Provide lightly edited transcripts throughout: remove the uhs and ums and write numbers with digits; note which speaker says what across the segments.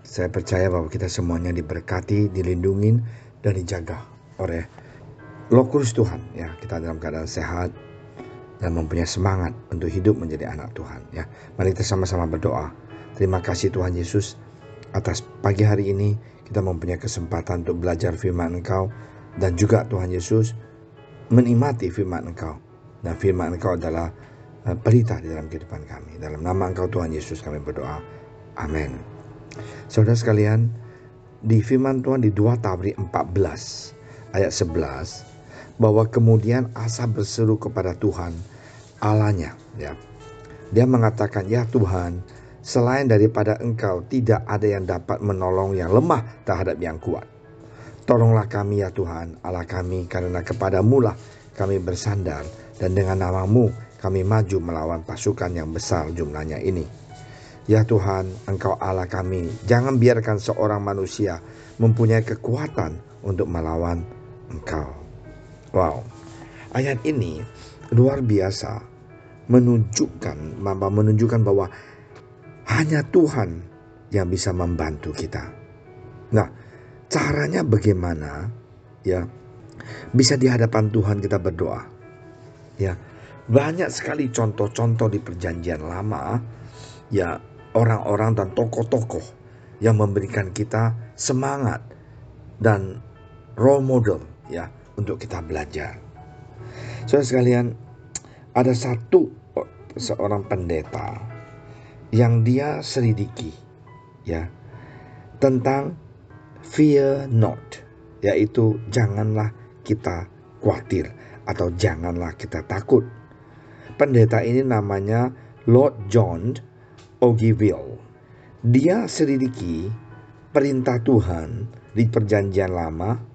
Speaker 1: Saya percaya bahwa kita semuanya diberkati, dilindungi, dan dijaga oleh Roh Kudus Tuhan. Ya, kita dalam keadaan sehat dan mempunyai semangat untuk hidup menjadi anak Tuhan. Ya, mari kita sama-sama berdoa. Terima kasih Tuhan Yesus atas pagi hari ini kita mempunyai kesempatan untuk belajar firman Engkau, dan juga Tuhan Yesus menikmati firman Engkau. Dan firman Engkau adalah pelita di dalam kehidupan kami. Dalam nama Engkau Tuhan Yesus kami berdoa. Amin. Saudara sekalian, di firman Tuhan di 2 Tabri 14 ayat 11, bahwa kemudian Asa berseru kepada Tuhan Allahnya, ya. Dia mengatakan, "Ya Tuhan, selain daripada Engkau tidak ada yang dapat menolong yang lemah terhadap yang kuat. Tolonglah kami ya Tuhan Allah kami, karena kepadamu lah kami bersandar, dan dengan namamu kami maju melawan pasukan yang besar jumlahnya ini. Ya Tuhan, Engkau Allah kami, jangan biarkan seorang manusia mempunyai kekuatan untuk melawan Engkau." Wow, ayat ini luar biasa, menunjukkan bahwa hanya Tuhan yang bisa membantu kita. Nah, caranya bagaimana? Ya, bisa di hadapan Tuhan kita berdoa. Ya, banyak sekali contoh-contoh di Perjanjian Lama, ya, orang-orang dan tokoh-tokoh yang memberikan kita semangat dan role model, ya, untuk kita belajar. Saudara sekalian, ada seorang pendeta yang dia selidiki, ya, tentang fear not, yaitu janganlah kita khawatir atau janganlah kita takut. Pendeta ini namanya Lord John Ogilvie. Dia selidiki perintah Tuhan di Perjanjian Lama.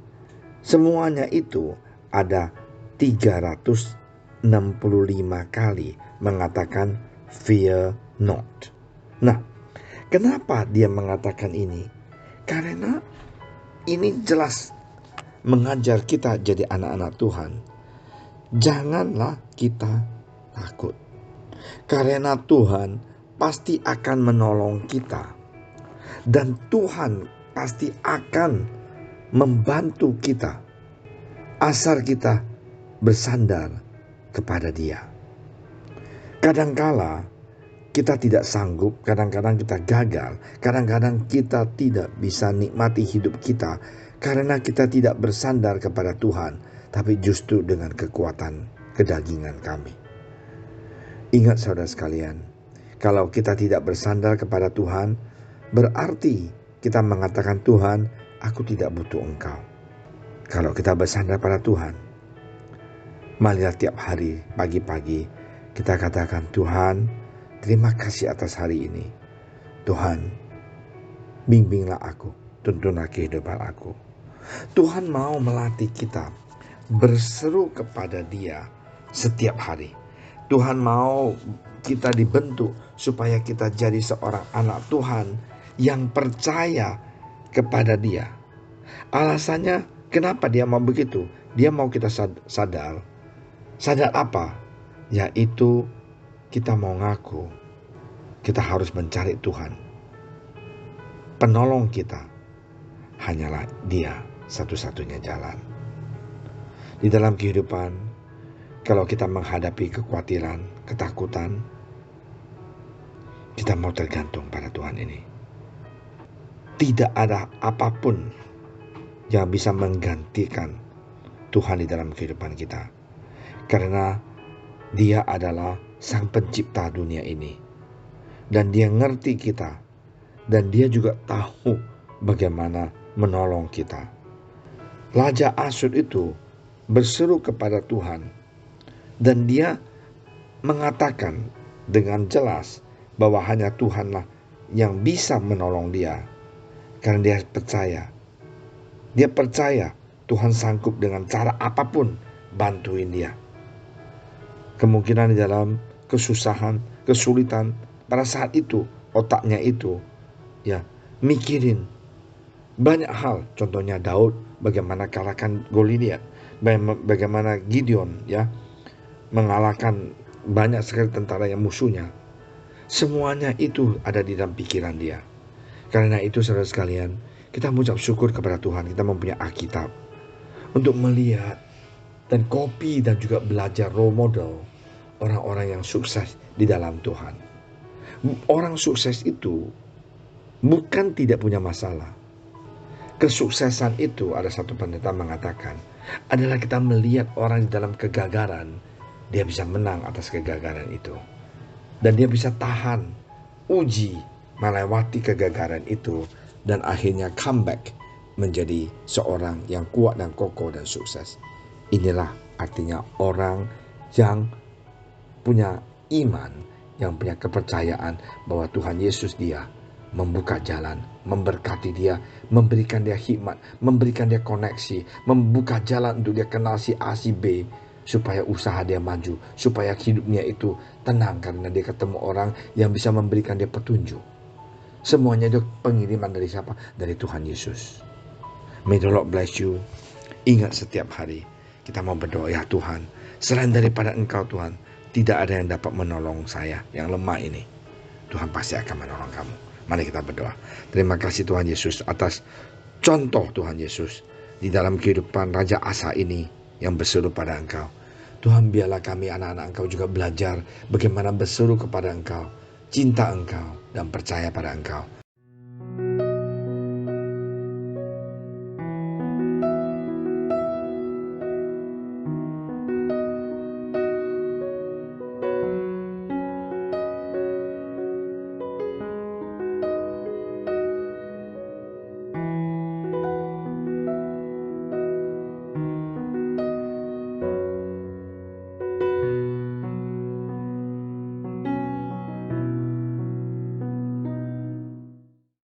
Speaker 1: Semuanya itu ada 365 kali mengatakan fear not. Nah, kenapa dia mengatakan ini? Karena ini jelas mengajar kita jadi anak-anak Tuhan. Janganlah kita takut. Karena Tuhan pasti akan menolong kita. Dan Tuhan pasti akan membantu kita, asal kita bersandar kepada Dia. Kadangkala kita tidak sanggup, kadang-kadang kita gagal, kadang-kadang kita tidak bisa nikmati hidup kita karena kita tidak bersandar kepada Tuhan, tapi justru dengan kekuatan kedagingan kami. Ingat saudara sekalian, kalau kita tidak bersandar kepada Tuhan, berarti kita mengatakan, "Tuhan, aku tidak butuh Engkau." Kalau kita bersandar pada Tuhan, marilah tiap hari pagi-pagi kita katakan, "Tuhan, terima kasih atas hari ini. Tuhan, bimbinglah aku, tuntunlah kehidupan aku." Tuhan mau melatih kita berseru kepada Dia setiap hari. Tuhan mau kita dibentuk supaya kita jadi seorang anak Tuhan yang percaya kepada Dia. Alasannya kenapa Dia mau begitu? Dia mau kita sadar. Sadar apa? Yaitu kita mau ngaku kita harus mencari Tuhan. Penolong kita hanyalah Dia, satu-satunya jalan. Di dalam kehidupan, kalau kita menghadapi kekhawatiran, ketakutan, kita mau tergantung pada Tuhan ini. Tidak ada apapun yang bisa menggantikan Tuhan di dalam kehidupan kita. Karena Dia adalah Sang Pencipta dunia ini. Dan Dia ngerti kita. Dan Dia juga tahu bagaimana menolong kita. Raja Asyur itu berseru kepada Tuhan. Dan dia mengatakan dengan jelas bahwa hanya Tuhanlah yang bisa menolong dia. Karena dia percaya. Dia percaya Tuhan sanggup dengan cara apapun bantuin dia. Kemungkinan di dalam kesusahan, kesulitan, pada saat itu otaknya itu ya mikirin banyak hal. Contohnya Daud bagaimana kalahkan Goliat, bagaimana Gideon ya mengalahkan banyak sekali tentara yang musuhnya. Semuanya itu ada di dalam pikiran dia. Karena itu saudara sekalian, kita mengucap syukur kepada Tuhan, kita mempunyai Alkitab untuk melihat dan copy dan juga belajar role model orang-orang yang sukses di dalam Tuhan. Orang sukses itu bukan tidak punya masalah. Kesuksesan itu, ada satu pendeta mengatakan, adalah kita melihat orang di dalam kegagalan, dia bisa menang atas kegagalan itu. Dan dia bisa tahan, uji, melewati kegagalan itu, dan akhirnya comeback menjadi seorang yang kuat dan kokoh dan sukses. Inilah artinya orang yang punya iman, yang punya kepercayaan bahwa Tuhan Yesus dia membuka jalan, memberkati dia, memberikan dia hikmat, memberikan dia koneksi, membuka jalan untuk dia kenal si A, si B, supaya usaha dia maju, supaya hidupnya itu tenang karena dia ketemu orang yang bisa memberikan dia petunjuk. Semuanya itu pengiriman dari siapa? Dari Tuhan Yesus. May the Lord bless you. Ingat setiap hari kita mau berdoa, ya Tuhan, selain daripada Engkau Tuhan, tidak ada yang dapat menolong saya yang lemah ini. Tuhan pasti akan menolong kamu. Mari kita berdoa. Terima kasih Tuhan Yesus atas contoh Tuhan Yesus di dalam kehidupan Raja Asa ini yang berseru pada Engkau. Tuhan, biarlah kami anak-anak Engkau juga belajar bagaimana berseru kepada Engkau, cinta Engkau dan percaya pada Engkau.